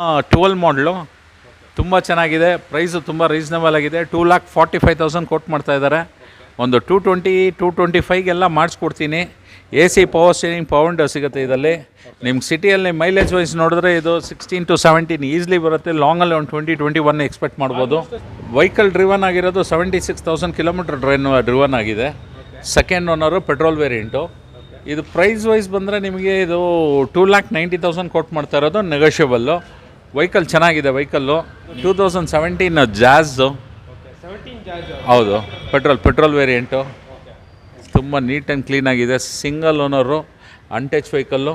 12 ಮಾಡಲು ತುಂಬ ಚೆನ್ನಾಗಿದೆ. ಪ್ರೈಸು ತುಂಬ ರೀಸನಬಲ್ ಆಗಿದೆ. 2,45,000 ಕೊಟ್ಟು ಮಾಡ್ತಾ ಇದ್ದಾರೆ. ಒಂದು 225ಗೆಲ್ಲ ಮಾಡಿಸ್ಕೊಡ್ತೀನಿ. AC ಪವರ್ ಸ್ಟೀರಿಂಗ್ ಪವರ್ ಸಿಗುತ್ತೆ ಇದರಲ್ಲಿ. ನಿಮ್ಗೆ ಸಿಟಿಯಲ್ಲಿ ಮೈಲೇಜ್ ವೈಸ್ ನೋಡಿದ್ರೆ ಇದು 16 to 17 ಈಸಿಲಿ ಬರುತ್ತೆ. ಲಾಂಗಲ್ಲಿ ಒಂದು 20-21 ಎಕ್ಸ್ಪೆಕ್ಟ್ ಮಾಡ್ಬೋದು. ವೆಹಿಕಲ್ ಡ್ರಿವನ್ ಆಗಿರೋದು 76,000 ಕಿಲೋಮೀಟರ್ ಡ್ರಿವನ್ ಆಗಿದೆ. Second owner petrol variant. ಇದು ಪ್ರೈಸ್ ವೈಸ್ ಬಂದರೆ ನಿಮಗೆ ಇದು 2,90,000 ಕೊಟ್ಟು ಮಾಡ್ತಾ ಇರೋದು. ನೆಗೋಷಿಯಬಲ್ಲು. ವೆಹಿಕಲ್ ಚೆನ್ನಾಗಿದೆ. Vehicle 2017 Jazz. ಹೌದು, ಪೆಟ್ರೋಲ್ ವೇರಿಯಂಟು. ತುಂಬ ನೀಟ್ ಆ್ಯಂಡ್ ಕ್ಲೀನಾಗಿದೆ. Single owner, untouch vehicle.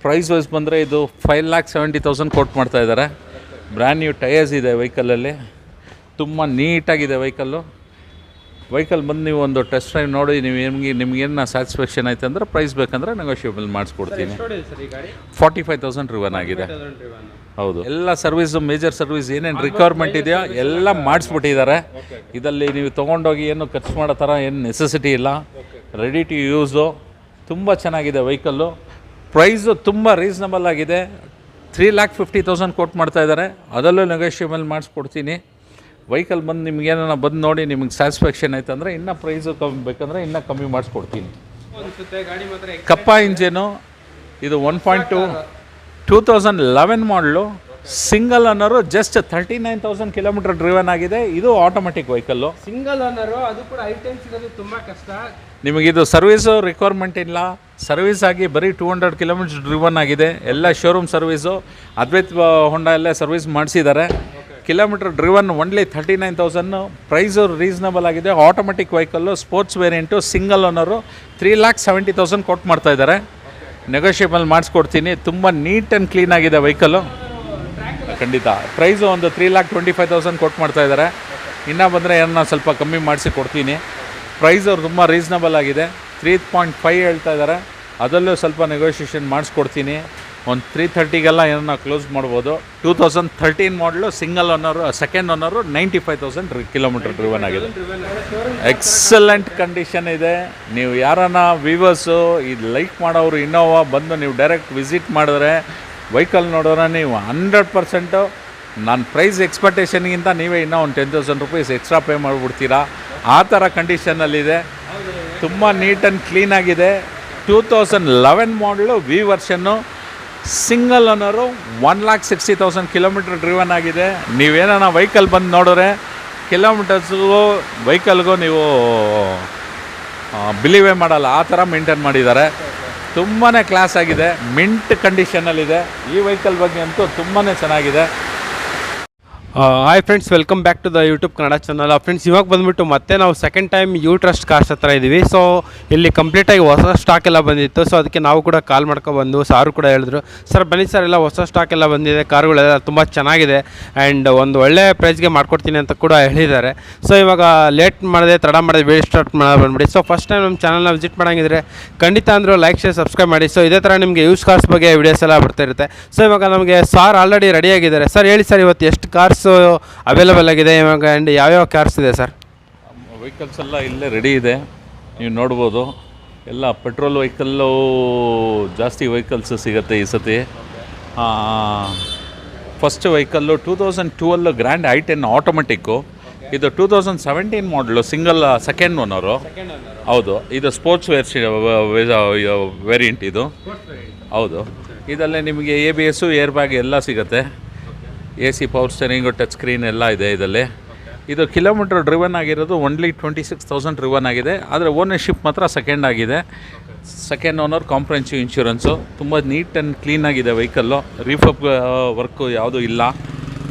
Price wise ಬಂದರೆ ಇದು 5,70,000 ಕೊಟ್ಟು ಮಾಡ್ತಾ ಇದ್ದಾರೆ. ಬ್ರ್ಯಾಂಡ್ ನ್ಯೂ ಟೈರ್ಸ್ ಇದೆ ವೆಹಿಕಲಲ್ಲಿ. ತುಂಬ ನೀಟಾಗಿದೆ ವೆಹಿಕಲ್ಲು. ವೆಹಿಕಲ್ ಬಂದು ನೀವು ಒಂದು ಟೆಸ್ಟ್ ಡ್ರೈವ್ ನೋಡಿ ನೀವು ನಿಮ್ಗೇನು ಸ್ಯಾಟಿಸ್ಫ್ಯಾಕ್ಷನ್ ಆಯ್ತು ಅಂದರೆ ಪ್ರೈಸ್ ಬೇಕಂದರೆ ನೆಗೋಷಿಯಬಲ್ ಮಾಡಿಸ್ಕೊಡ್ತೀನಿ. 45,000 ರಿವನ್ ಆಗಿದೆ. ಹೌದು, ಎಲ್ಲ ಸರ್ವಿಸು, ಮೇಜರ್ ಸರ್ವಿಸ್ ಏನೇನು ರಿಕ್ವೈರ್ಮೆಂಟ್ ಇದೆಯೋ ಎಲ್ಲ ಮಾಡಿಸ್ಬಿಟ್ಟಿದ್ದಾರೆ. ಇದರಲ್ಲಿ ನೀವು ತೊಗೊಂಡೋಗಿ ಏನು ಖರ್ಚು ಮಾಡೋ ಥರ ಏನು ನೆಸೆಸಿಟಿ ಇಲ್ಲ. Ready to use. ತುಂಬ ಚೆನ್ನಾಗಿದೆ ವೆಹಿಕಲ್ಲು. ಪ್ರೈಸು ತುಂಬ ರೀಸನಬಲ್ ಆಗಿದೆ. 3,50,000 ಕೊಟ್ಟು ಮಾಡ್ತಾಯಿದ್ದಾರೆ. ಅದರಲ್ಲೂ ನೆಗೋಷಿಯಬಲ್ ಮಾಡಿಸ್ಕೊಡ್ತೀನಿ. ವೆಹಿಕಲ್ ಬಂದು ನಿಮ್ಗೇನ ಬಂದು ನೋಡಿ ನಿಮಗೆ ಸ್ಯಾಟಿಸ್ಫ್ಯಾಕ್ಷನ್ ಆಯ್ತು ಅಂದರೆ ಇನ್ನೂ ಪ್ರೈಸು ಕಮ್ಮಿ ಬೇಕಂದರೆ ಇನ್ನೂ ಕಮ್ಮಿ ಮಾಡಿಸ್ಕೊಡ್ತೀನಿ. ಕಪ್ಪ ಇಂಜಿನು. ಇದು 1.2 2011 model. Single owner. Just 39,000 kilometre driven ಆಗಿದೆ. ಇದು ಆಟೋಮೆಟಿಕ್ ವೆಹಿಕಲ್ಲು. Single owner. ಅದು ಕೂಡ ಐಟೆಮ್ ಸಿಗೋದು ತುಂಬ ಕಷ್ಟ. ನಿಮಗಿದು ಸರ್ವಿಸು ರಿಕ್ವೈರ್ಮೆಂಟ್ ಇಲ್ಲ. ಸರ್ವಿಸ್ ಆಗಿ ಬರೀ 200 ಕಿಲೋಮೀಟರ್ ಡ್ರಿವನ್ ಆಗಿದೆ. ಎಲ್ಲ ಶೋರೂಮ್ ಸರ್ವಿಸು. ಅದ್ವೈತ್ ಹೊಂಡ ಎಲ್ಲ ಸರ್ವಿಸ್ ಮಾಡಿಸಿದ್ದಾರೆ. Kilometre driven only 39,000. Price reasonable ಆಗಿದೆ. Automatic vehicle, sports variant, single owner. 3,70,000 ಕೊಟ್ಟು ಮಾಡ್ತಾಯಿದ್ದಾರೆ. ನೆಗೋಷಿಯಬಲ್ ಮಾಡಿಸ್ಕೊಡ್ತೀನಿ. ತುಂಬ ನೀಟ್ ಆ್ಯಂಡ್ ಕ್ಲೀನ್ ಆಗಿದೆ ವೆಹಿಕಲ್ಲು. ಖಂಡಿತ. ಪ್ರೈಸು ಒಂದು 3,25,000 ಕೊಟ್ಟು ಮಾಡ್ತಾಯಿದ್ದಾರೆ. ಇನ್ನೂ ಬಂದರೆ ಏನನ್ನ ಸ್ವಲ್ಪ ಕಮ್ಮಿ ಮಾಡಿಸಿ ಕೊಡ್ತೀನಿ. ಪ್ರೈಸ್ ಅವ್ರು ತುಂಬ ರೀಸನಬಲ್ ಆಗಿದೆ. 3.5 ಹೇಳ್ತಾ ಇದ್ದಾರೆ. ಅದರಲ್ಲೂ ಸ್ವಲ್ಪ ನೆಗೋಷಿಯೇಷನ್ ಮಾಡಿಸ್ಕೊಡ್ತೀನಿ. ಒಂದು 330ಗೆಲ್ಲ ಏನನ್ನ ಕ್ಲೋಸ್ ಮಾಡ್ಬೋದು. 2013 ಮಾಡಲು. Single owner. Second owner. 95,000 kilometre driven ಆಗಿದೆ. ಎಕ್ಸಲೆಂಟ್ ಕಂಡೀಷನ್ ಇದೆ. ನೀವು ಯಾರನ್ನ ವ್ಯೂವರ್ಸು ಇದು ಲೈಕ್ ಮಾಡೋರು ಇನ್ನೋವಾ ಬಂದು ನೀವು ಡೈರೆಕ್ಟ್ ವಿಸಿಟ್ ಮಾಡಿದ್ರೆ ವೆಹಿಕಲ್ ನೋಡೋರೆ ನೀವು 100% ನಾನು ಪ್ರೈಸ್ ಎಕ್ಸ್ಪೆಕ್ಟೇಷನ್ಗಿಂತ ನೀವೇ ಇನ್ನೂ ಒಂದು 10,000 ರೂಪೀಸ್ ಎಕ್ಸ್ಟ್ರಾ ಪೇ ಮಾಡಿಬಿಡ್ತೀರಾ. ಆ ಥರ ಕಂಡೀಷನ್ನಲ್ಲಿದೆ. ತುಂಬ ನೀಟ್ ಆ್ಯಂಡ್ ಕ್ಲೀನಾಗಿದೆ. 2011 model. V version. Single owner. 1,60,000 kilometre driven ಆಗಿದೆ. ನೀವೇನ ವೆಹಿಕಲ್ ಬಂದು ನೋಡಿದ್ರೆ ಕಿಲೋಮೀಟರ್ಸ್ಗೂ ವೆಹಿಕಲ್ಗೂ ನೀವು ಬಿಲೀವೇ ಮಾಡಲ್ಲ. ಆ ಥರ ಮೇಂಟೈನ್ ಮಾಡಿದ್ದಾರೆ. ತುಂಬಾ ಕ್ಲಾಸ್ ಆಗಿದೆ. ಮಿಂಟ್ ಕಂಡೀಷನಲ್ಲಿದೆ. ಈ ವೆಹಿಕಲ್ ಬಗ್ಗೆ ಅಂತೂ ತುಂಬಾ ಚೆನ್ನಾಗಿದೆ. Hi friends, welcome back to the YouTube Kannada channel. Friends, ಇವಾಗ ಬಂದುಬಿಟ್ಟು ಮತ್ತೆ ನಾವು second time U Trust Cars ಹತ್ರ ಇದ್ದೀವಿ. ಸೊ ಇಲ್ಲಿ ಕಂಪ್ಲೀಟಾಗಿ ಹೊಸ ಸ್ಟಾಕ್ ಎಲ್ಲ ಬಂದಿತ್ತು. ಸೊ ಅದಕ್ಕೆ ನಾವು ಕೂಡ ಕಾಲ್ ಮಾಡ್ಕೊಬಂದು ಸಾರು ಕೂಡ ಹೇಳಿದ್ರು, ಸರ್ ಬನ್ನಿ ಸರ್, ಎಲ್ಲ ಹೊಸ ಸ್ಟಾಕ್ ಎಲ್ಲ ಬಂದಿದೆ, ಕಾರುಗಳೆಲ್ಲ ತುಂಬ ಚೆನ್ನಾಗಿದೆ ಆ್ಯಂಡ್ ಒಂದು ಒಳ್ಳೆ ಪ್ರೈಸ್ಗೆ ಮಾಡ್ಕೊಡ್ತೀನಿ ಅಂತ ಕೂಡ ಹೇಳಿದ್ದಾರೆ. ಸೊ ಇವಾಗ ಲೇಟ್ ಮಾಡಿದೆ, ತಡ ಮಾಡಿದೆ, ವೀಡಿಯೋ ಸ್ಟಾರ್ಟ್ ಮಾಡೋದು ಬಂದ್ಬಿಡಿ. ಸೊ ಫಸ್ಟ್ ಟೈಮ್ ನಮ್ಮ ಚಾನಲ್ನ ವಿಸಿಟ್ ಮಾಡೋಂಗಿದ್ರೆ ಖಂಡಿತ ಅಂದರೂ ಲೈಕ್, ಶೇರ್, ಸಬ್ಸ್ಕ್ರೈಬ್ ಮಾಡಿ. ಸೊ ಇದೇ ಥರ ನಿಮಗೆ ಯೂಸ್ ಕಾರ್ಸ್ ಬಗ್ಗೆ ವೀಡಿಯೋಸ್ ಎಲ್ಲ ಬರ್ತಾ ಇರುತ್ತೆ. ಸೊ ಇವಾಗ ನಮಗೆ ಸಾರ್ ಆಲ್ರೆಡಿ ರೆಡಿಯಾಗಿದ್ದಾರೆ. ಸರ್ ಹೇಳಿ ಸರ್, ಇವತ್ತು ಎಷ್ಟು ಕಾರ್ಸ್ ಅವೈಲೇಬಲ್ ಆಗಿದೆ ಇವಾಗ ಆ್ಯಂಡ್ ಯಾವ್ಯಾವ ಕಾರ್ಸ್ ಇದೆ ಸರ್? ವೆಹಿಕಲ್ಸ್ ಎಲ್ಲ ಇಲ್ಲೇ ರೆಡಿ ಇದೆ, ನೀವು ನೋಡ್ಬೋದು. ಎಲ್ಲ ಪೆಟ್ರೋಲ್ ವೆಹಿಕಲ್ಲು ಜಾಸ್ತಿ ವೆಹಿಕಲ್ಸ್ ಸಿಗುತ್ತೆ ಈ ಸತಿ. First vehicle 2012 grand i10 automatic. ಇದು 2017 ಮಾಡಲು. Single second owner. ಹೌದು, ಇದು ಸ್ಪೋರ್ಟ್ಸ್ ವೇರಿಯಂಟ್ ಇದು. ಹೌದು, ಇದಲ್ಲೇ ನಿಮಗೆ ABS, ಏರ್ ಬ್ಯಾಗ್ ಎಲ್ಲ ಸಿಗುತ್ತೆ. AC power steering, touch screen ಎಲ್ಲ ಇದೆ ಇದರಲ್ಲಿ. ಇದು ಕಿಲೋಮೀಟರ್ ಡ್ರಿವನ್ ಆಗಿರೋದು ಓನ್ಲಿ 26,000 ಡ್ರಿವನ್ ಆಗಿದೆ. ಆದರೆ ಓನರ್ಶಿಪ್ ಮಾತ್ರ ಸೆಕೆಂಡ್ ಆಗಿದೆ. Second owner, comprehensive insurance. ತುಂಬ ನೀಟ್ ಆ್ಯಂಡ್ ಕ್ಲೀನಾಗಿದೆ ವೆಹಿಕಲ್ಲು. ರೀಫಪ್ ವರ್ಕು ಯಾವುದೂ ಇಲ್ಲ.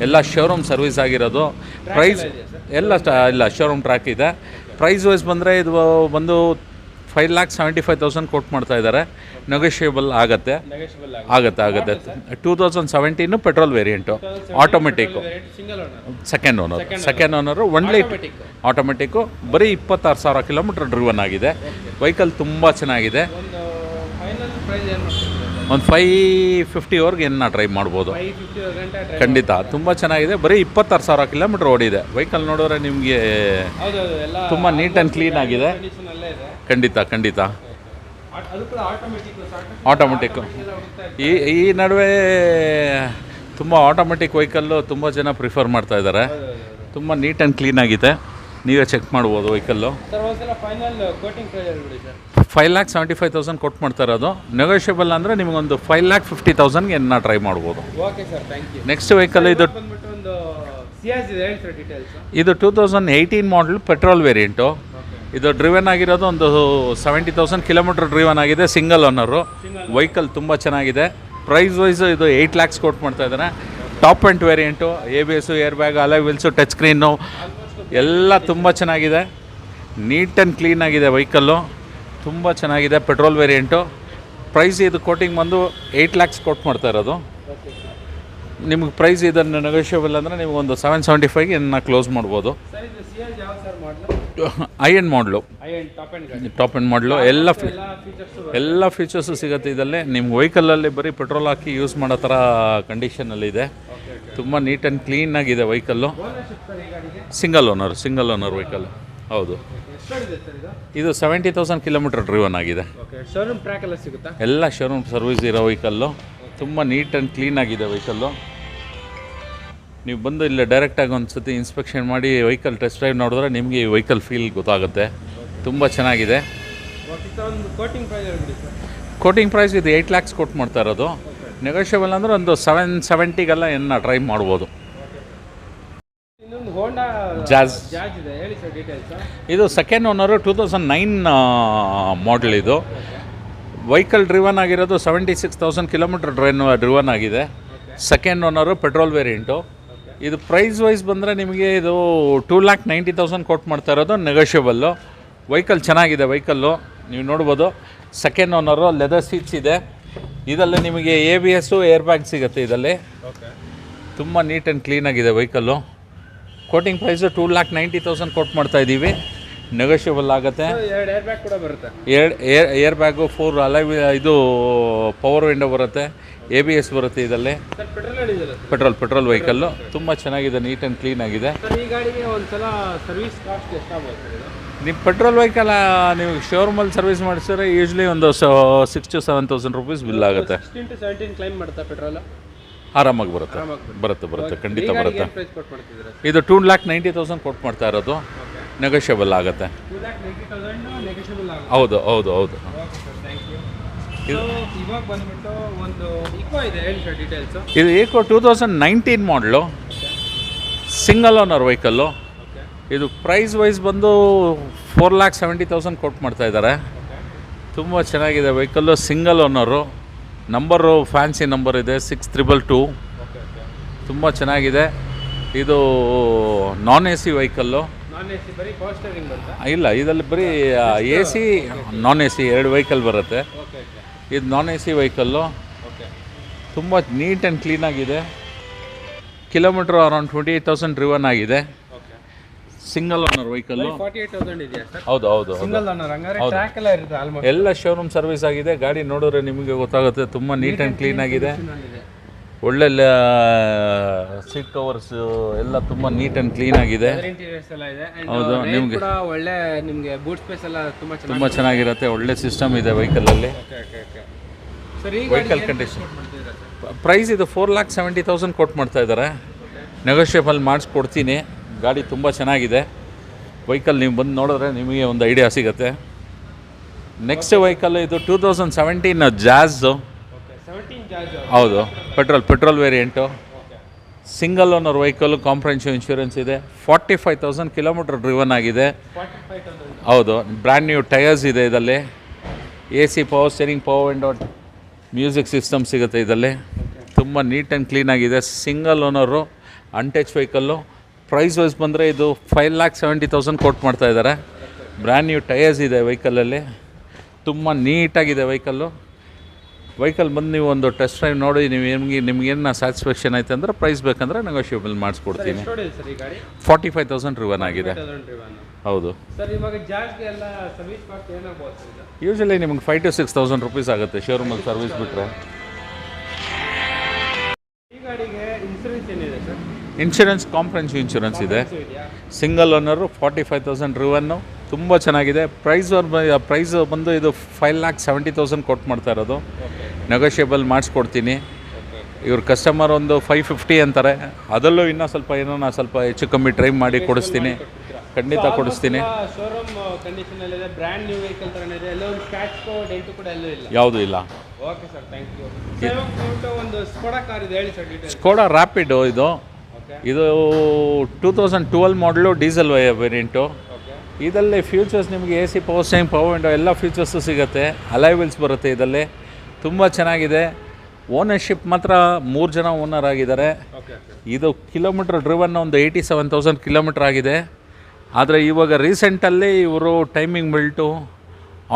ಎಲ್ಲ ಶೋರೂಮ್ ಸರ್ವಿಸ್ ಆಗಿರೋದು. ಪ್ರೈಸ್ ಎಲ್ಲ ಇಲ್ಲ, ಶೋರೂಮ್ ಟ್ರ್ಯಾಕ್ ಇದೆ. ಪ್ರೈಸ್ ವೈಸ್ ಬಂದರೆ ಇದು ಬಂದು 5,75,000 ಕೊಟ್ಟು ಮಾಡ್ತಾಯಿದ್ದಾರೆ. ನೆಗೋಷಿಯಬಲ್ ಆಗುತ್ತೆ. 2017 petrol variant, automatic. Second owner. Only automatic. ಬರೀ 26,000 ಕಿಲೋಮೀಟರ್ ಡ್ರಿವನ್ ಆಗಿದೆ. ವೆಹಿಕಲ್ ತುಂಬ ಚೆನ್ನಾಗಿದೆ. ಒಂದು 550ವರೆಗೆ ಏನು ಡ್ರೈವ್ ಮಾಡ್ಬೋದು. ಖಂಡಿತ ತುಂಬ ಚೆನ್ನಾಗಿದೆ. ಬರೀ 26,000 ಕಿಲೋಮೀಟರ್ ಓಡಿದೆ. ವೆಹಿಕಲ್ ನೋಡಿದ್ರೆ ನಿಮಗೆ ತುಂಬ ನೀಟ್ ಆ್ಯಂಡ್ ಕ್ಲೀನ್ ಆಗಿದೆ. ಖಂಡಿತ ಆಟೋಮೆಟಿಕ್ಕು. ಈ ನಡುವೆ ತುಂಬ ಆಟೋಮೆಟಿಕ್ ವೆಹಿಕಲ್ಲು ತುಂಬ ಜನ ಪ್ರಿಫರ್ ಮಾಡ್ತಾ ಇದ್ದಾರೆ. ತುಂಬ ನೀಟ್ ಆ್ಯಂಡ್ ಕ್ಲೀನ್ ಆಗಿದೆ, ನೀವೇ ಚೆಕ್ ಮಾಡ್ಬೋದು ವೆಹಿಕಲ್ಲು. ಸರ್ ಒಂದ್ಸಲ ಫೈನಲ್ ಕೋಟಿಂಗ್ ಪ್ರೈಸ್ ಹೇಳ್ಬಿಡಿ ಸರ್. 5,75,000 ಕೊಟ್ಟು ಮಾಡ್ತಾ ಇರೋದು. ನೆಗೋಷಿಯಬಲ್ ಅಂದರೆ ನಿಮಗೊಂದು 5,50,000ಗೆ ಏನು ಟ್ರೈ ಮಾಡ್ಬೋದು. Okay sir, thank you. Next vehicle ಇದು ಬಂದ್ಬಿಟ್ಟು ಒಂದು ಸಿಯಾಜ್ ಇದೆ, ಹೇಳಿ ಸರ್ ಡೀಟೇಲ್ಸ್. ಇದು 2018 ಮಾಡಲ್ ಪೆಟ್ರೋಲ್ ವೇರಿಯಂಟು. ಇದು ಡ್ರಿವನ್ ಆಗಿರೋದು ಒಂದು 70,000 ಕಿಲೋಮೀಟರ್ ಡ್ರಿವನ್ ಆಗಿದೆ, ಸಿಂಗಲ್ ಓನರು. ವೆಹಿಕಲ್ ತುಂಬ ಚೆನ್ನಾಗಿದೆ. ಪ್ರೈಸ್ ವೈಸ್ ಇದು 8 lakhs ಕೊಟ್ಟು ಮಾಡ್ತಾ ಇದ್ದಾರೆ. Top end variant, ABS, air bag, alloy wheels, touch screen ಎಲ್ಲ ತುಂಬ ಚೆನ್ನಾಗಿದೆ. ನೀಟ್ ಆ್ಯಂಡ್ ಕ್ಲೀನ್ ಆಗಿದೆ ವೆಹಿಕಲ್ಲು, ತುಂಬ ಚೆನ್ನಾಗಿದೆ. Petrol variant. ಪ್ರೈಸ್ ಇದು ಕೋಟಿಂಗ್ ಬಂದು 8 lakhs ಕೊಟ್ಟು ಮಾಡ್ತಾ ಇರೋದು. ನಿಮಗೆ ಪ್ರೈಸ್ ಇದನ್ನು ನೆಗೋಷಿಯಬಲ್ ಅಂದರೆ ನಿಮಗೊಂದು 775ಗೆ ಇನ್ನು ಕ್ಲೋಸ್ ಮಾಡ್ಬೋದು. ಐ ಎಂಡ್ ಮಾಡಲು, ಟಾಪ್ ಎಂಡ್ ಮಾಡಲು. ಎಲ್ಲ ಫೀಚರ್ಸು ಸಿಗುತ್ತೆ ಇದರಲ್ಲಿ. ನಿಮ್ಮ ವೆಹಿಕಲಲ್ಲಿ ಬರೀ ಪೆಟ್ರೋಲ್ ಹಾಕಿ ಯೂಸ್ ಮಾಡೋ ಥರ ಕಂಡೀಷನಲ್ಲಿದೆ. ತುಂಬ ನೀಟ್ ಆ್ಯಂಡ್ ಕ್ಲೀನಾಗಿದೆ ವೆಹಿಕಲ್ಲು. Single owner vehicle. ಹೌದು, ಇದು 70,000 ಕಿಲೋಮೀಟರ್ ಡ್ರಿವನ್ ಆಗಿದೆ. ಶೋರೂಮ್ ಟ್ರ್ಯಾಕ್ ಎಲ್ಲ ಸಿಗುತ್ತಾ? ಎಲ್ಲ ಶೋರೂಮ್ ಸರ್ವಿಸ್ ಇರೋ ವೆಹಿಕಲ್ಲು. ತುಂಬ ನೀಟ್ ಆ್ಯಂಡ್ ಕ್ಲೀನ್ ಆಗಿದೆ ವೆಹಿಕಲ್ಲು. ನೀವು ಬಂದು ಇಲ್ಲೇ ಡೈರೆಕ್ಟಾಗಿ ಒಂದು ಸತಿ ಇನ್ಸ್ಪೆಕ್ಷನ್ ಮಾಡಿ ವೆಹಿಕಲ್ ಟೆಸ್ಟ್ ಡ್ರೈವ್ ನೋಡಿದ್ರೆ ನಿಮಗೆ ಈ ವೆಹಿಕಲ್ ಫೀಲ್ ಗೊತ್ತಾಗುತ್ತೆ. ತುಂಬ ಚೆನ್ನಾಗಿದೆ. ಕೋಟಿಂಗ್ ಪ್ರೈಸ್ ಇದು 8 lakhs ಕೊಟ್ಟು ಮಾಡ್ತಾ ಇರೋದು. ನೆಗೋಷಿಯಬಲ್ ಅಂದರೆ ಒಂದು 770ಗೆಲ್ಲ ಏನು ಟ್ರೈ ಮಾಡ್ಬೋದು. ಜಾಜ್ ಇದೆ, ಹೇಳಿ ಸರ್ ಡೀಟೇಲ್ಸ್. ಇದು ಸೆಕೆಂಡ್ ಓನರು, 2009 ಮಾಡಲ್. ಇದು ವೆಹಿಕಲ್ ಡ್ರಿವನ್ ಆಗಿರೋದು 76,000 ಕಿಲೋಮೀಟರ್ ಡ್ರಿವನ್ ಆಗಿದೆ. Second owner, petrol variant. ಇದು ಪ್ರೈಸ್ ವೈಸ್ ಬಂದರೆ ನಿಮಗೆ ಇದು 2,90,000 ಕೊಟ್ಟು ಮಾಡ್ತಾ ಇರೋದು. ನೆಗೋಷಿಯಬಲ್ಲು. ವೆಹಿಕಲ್ ಚೆನ್ನಾಗಿದೆ ವೆಹಿಕಲ್ಲು, ನೀವು ನೋಡ್ಬೋದು. ಸೆಕೆಂಡ್ ಓನರು, ಲೆದರ್ ಸೀಟ್ಸ್ ಇದೆ. ಇದರಲ್ಲಿ ನಿಮಗೆ ABS, ಏರ್ ಬ್ಯಾಗ್ ಸಿಗುತ್ತೆ ಇದರಲ್ಲಿ. ತುಂಬ ನೀಟ್ ಆ್ಯಂಡ್ ಕ್ಲೀನಾಗಿದೆ ವೆಹಿಕಲ್ಲು. ಕೋಟಿಂಗ್ ಪ್ರೈಸು 2,90,000 ಕೊಟ್ಟು ಮಾಡ್ತಾ ಇದ್ದೀವಿ. ನೆಗೋಷಿಯಬಲ್ ಆಗುತ್ತೆ. ಎರಡು ಏರ್ ಬ್ಯಾಗ್ ಕೂಡ ಬರುತ್ತೆ. ಏರ್ ಬ್ಯಾಗು, 4 ಅಲೈವ್, ಇದು ಪವರ್ ವಿಂಡೋ ಬರುತ್ತೆ, ABS ಬರುತ್ತೆ ಇದರಲ್ಲಿ. Petrol vehicle. ತುಂಬ ಚೆನ್ನಾಗಿದೆ, ನೀಟ್ ಆ್ಯಂಡ್ ಕ್ಲೀನ್ ಆಗಿದೆ. ಈ ಗಾಡಿಗೆ ಒಂದ್ಸಲ ಸರ್ವಿಸ್ ಕಾಸ್ಟ್ ಎಷ್ಟಾಗುತ್ತೆ? ನೀವು ಪೆಟ್ರೋಲ್ ವೆಹಿಕಲ್ ನೀವು ಶೋರೂಮಲ್ಲಿ ಸರ್ವಿಸ್ ಮಾಡಿಸಿದ್ರೆ ಯೂಶ್ವಲಿ ಒಂದು 6,000 to 7,000 rupees ಬಿಲ್ ಆಗುತ್ತೆ. 16 to 17 ಕ್ಲೈಮ್ ಮಾಡುತ್ತಾ ಪೆಟ್ರೋಲ್? ಆರಾಮಾಗಿ ಬರುತ್ತೆ, ಖಂಡಿತ ಬರುತ್ತೆ. ಇದು 2,90,000 ಕೊಟ್ಟು ಮಾಡ್ತಾ ಇರೋದು. ನೆಗೋಷಿಯಬಲ್ ಆಗುತ್ತೆ. ಹೌದು. ಇವಾಗ ಬಂದ್ಬಿಟ್ಟು ಒಂದು ಇಕೋ ಇದೆ, ಹೇಳಿ ಸರ್ ಡೀಟೇಲ್ಸ್. ಇದು ಇಕೋ 2019 ಮಾಡಲು, ಸಿಂಗಲ್ ಓನರ್ ವೆಹಿಕಲ್ಲು. ಇದು ಪ್ರೈಸ್ ವೈಸ್ ಬಂದು 4,70,000 ಕೊಟ್ಟು ಮಾಡ್ತಾ ಇದ್ದಾರೆ. ತುಂಬ ಚೆನ್ನಾಗಿದೆ vehicle. Single owner. Number fancy number ಇದೆ, 622. ತುಂಬ ಚೆನ್ನಾಗಿದೆ. ಇದು ನಾನ್ AC ವೆಹಿಕಲ್ಲು. ಇಲ್ಲ, ಇದರಲ್ಲಿ ಬರೀ AC, ನಾನ್ AC 2 ವೆಹಿಕಲ್ ಬರುತ್ತೆ. ಇದು ನಾನ್ AC ವೆಹಿಕಲ್ಲು. ತುಂಬ ನೀಟ್ ಆ್ಯಂಡ್ ಕ್ಲೀನಾಗಿದೆ. ಕಿಲೋಮೀಟ್ರ್ ಅರೌಂಡ್ 28,000 ಡ್ರಿವನ್ ಆಗಿದೆ. Single owner vehicle. 48,000 ಇದೆಯಾ ಸರ್? ಹೌದು. ಸಿಂಗಲ್ ಓನರ್, ಹಂಗಾರೆ ಟ್ರ್ಯಾಕ್ ಎಲ್ಲ ಇರುತ್ತೆ ಆಲ್ಮೋಸ್ಟ್. ಎಲ್ಲ ಶೋರೂಮ್ ಸರ್ವಿಸ್ ಆಗಿದೆ. ಗಾಡಿ ನೋಡಿದ್ರೆ ನಿಮಗೆ ಗೊತ್ತಾಗುತ್ತೆ. ತುಂಬ ನೀಟ್ ಆ್ಯಂಡ್ ಕ್ಲೀನ್ ಆಗಿದೆ. ಒಳ್ಳೆ ಸೀಟ್ ಕವರ್ಸ್ ಎಲ್ಲ ತುಂಬ ನೀಟ್ ಆ್ಯಂಡ್ ಕ್ಲೀನ್ ಆಗಿದೆ. ಹೌದು, ನಿಮಗೆ ಒಳ್ಳೆ ನಿಮಗೆ ಬೂಟ್ ಸ್ಪೇಸ್ ಎಲ್ಲ ತುಂಬ ಚೆನ್ನಾಗಿರುತ್ತೆ. ಒಳ್ಳೆ ಸಿಸ್ಟಮ್ ಇದೆ ವೆಹಿಕಲಲ್ಲಿ. ವೆಹಿಕಲ್ ಕಂಡೀಷನ್ ಪ್ರೈಸ್ ಇದು 4,70,000 ಕೊಟ್ಟು ಮಾಡ್ತಾ ಇದ್ದಾರೆ. ನೆಗೋಷಿಯಬಲ್ ಮಾಡಿಸ್ಕೊಡ್ತೀನಿ. ಗಾಡಿ ತುಂಬ ಚೆನ್ನಾಗಿದೆ ವೆಹಿಕಲ್. ನೀವು ಬಂದು ನೋಡಿದ್ರೆ ನಿಮಗೆ ಒಂದು ಐಡಿಯಾ ಸಿಗುತ್ತೆ. ನೆಕ್ಸ್ಟ್ ವೆಹಿಕಲ್ ಇದು 2017 ಜಾಝು. ಹೌದು, petrol variant. Single owner vehicle. Comprehensive insurance ಇದೆ. 45,000 ಕಿಲೋಮೀಟರ್ ಡ್ರಿವನ್ ಆಗಿದೆ. ಹೌದು, ಬ್ರ್ಯಾಂಡ್ ನ್ಯೂ ಟೈರ್ಸ್ ಇದೆ ಇದರಲ್ಲಿ. AC, power steering, power window, music system ಸಿಗುತ್ತೆ ಇದರಲ್ಲಿ. ತುಂಬ ನೀಟ್ ಆ್ಯಂಡ್ ಕ್ಲೀನ್ ಆಗಿದೆ. Single owner, untouch vehicle. Price wise ಬಂದರೆ ಇದು 5,70,000 ಕೊಟ್ಟು ಮಾಡ್ತಾ ಇದ್ದಾರೆ. ಬ್ರ್ಯಾಂಡ್ ನ್ಯೂ ಟೈರ್ಸ್ ಇದೆ ವೆಹಿಕಲಲ್ಲಿ. ತುಂಬ ನೀಟಾಗಿದೆ ವೆಹಿಕಲ್ಲು. ವೆಹಿಕಲ್ ಬಂದು ನೀವು ಒಂದು ಟೆಸ್ಟ್ ಡ್ರೈವ್ ನೋಡಿ, ನಿಮಗೇನು ಸ್ಯಾಟಿಸ್ಫ್ಯಾಕ್ಷನ್ ಆಯ್ತು ಅಂದರೆ ಪ್ರೈಸ್ ಬೇಕಂದರೆ ನೆಗೋಷಿಯಬಲ್ ಮಾಡಿಸ್ಕೊಡ್ತೀನಿ. 45,000 ಡ್ರಿವನ್ ಆಗಿದೆ. ಹೌದು. ಯೂಶಲಿ ನಿಮಗೆ 5,000 to 6,000 rupees ಆಗುತ್ತೆ ಶೋರೂಮಲ್ಲಿ ಸರ್ವಿಸ್ ಬಿಟ್ಟರೆ. ಇನ್ಶೂರೆನ್ಸ್ ಕಾಂಪ್ರಹೆನ್ಸಿವ್ ಇನ್ಶೂರೆನ್ಸ್ ಇದೆ. Single owner, 45,000 ಡ್ರಿವನ್ನು. ತುಂಬ ಚೆನ್ನಾಗಿದೆ. ಪ್ರೈಸ್ ಬಂದು ಇದು 5,70,000 ಕೊಟ್ಟು ಮಾಡ್ತಾ ಇರೋದು. ನೆಗೋಷಿಯಬಲ್ ಮಾಡಿಸ್ಕೊಡ್ತೀನಿ. ಇವ್ರ ಕಸ್ಟಮರ್ ಒಂದು 550 ಅಂತಾರೆ, ಅದರಲ್ಲೂ ಇನ್ನೂ ಸ್ವಲ್ಪ ಏನೋ ಸ್ವಲ್ಪ ಹೆಚ್ಚು ಕಮ್ಮಿ ಟ್ರೈ ಮಾಡಿ ಕೊಡಿಸ್ತೀನಿ, ಖಂಡಿತ ಕೊಡಿಸ್ತೀನಿ. ಶೋರೂಮ್ ಕಂಡೀಷನ್ ಇದೆ, ಬ್ರ್ಯಾಂಡ್ ನ್ಯೂ ವೆಹಿಕಲ್ ಥರನೇ ಇದೆ, ಎಲ್ಲ ಒಂದು ಸ್ಕ್ರಾಚ್ ಡೆಂಟು ಕೂಡ ಎಲ್ಲೂ ಇಲ್ಲ. ಯಾವುದೂ ಇಲ್ಲ. Okay sir, thank you. ಒಂದು ಸ್ಕೋಡಾ ಕಾರ್ ಇದೆ, ಹೇಳಿ ಸರ್ ಡೀಟೇಲ್ಸ್. ಸ್ಕೋಡಾ ರ್ಯಾಪಿಡು ಇದು 2012 ಮಾಡಲು ಡೀಸೆಲ್ ವೇರಿಯಂಟು. ಇದರಲ್ಲಿ ಫ್ಯೂಚರ್ಸ್ ನಿಮಗೆ AC power steering, power window ಎಲ್ಲ ಫ್ಯೂಚರ್ಸು ಸಿಗುತ್ತೆ. ಅಲಾಯ್ ವೀಲ್ಸ್ ಬರುತ್ತೆ ಇದರಲ್ಲಿ, ತುಂಬ ಚೆನ್ನಾಗಿದೆ. ಓನರ್ಶಿಪ್ ಮಾತ್ರ 3 ಜನ ಓನರ್ ಆಗಿದ್ದಾರೆ. ಇದು ಕಿಲೋಮೀಟ್ರ್ ಡ್ರಿವನ್ ಒಂದು 87,000 ಕಿಲೋಮೀಟ್ರ್ ಆಗಿದೆ. ಆದರೆ ಇವಾಗ ರೀಸೆಂಟಲ್ಲಿ ಇವರು ಟೈಮಿಂಗ್ ಬೆಲ್ಟು,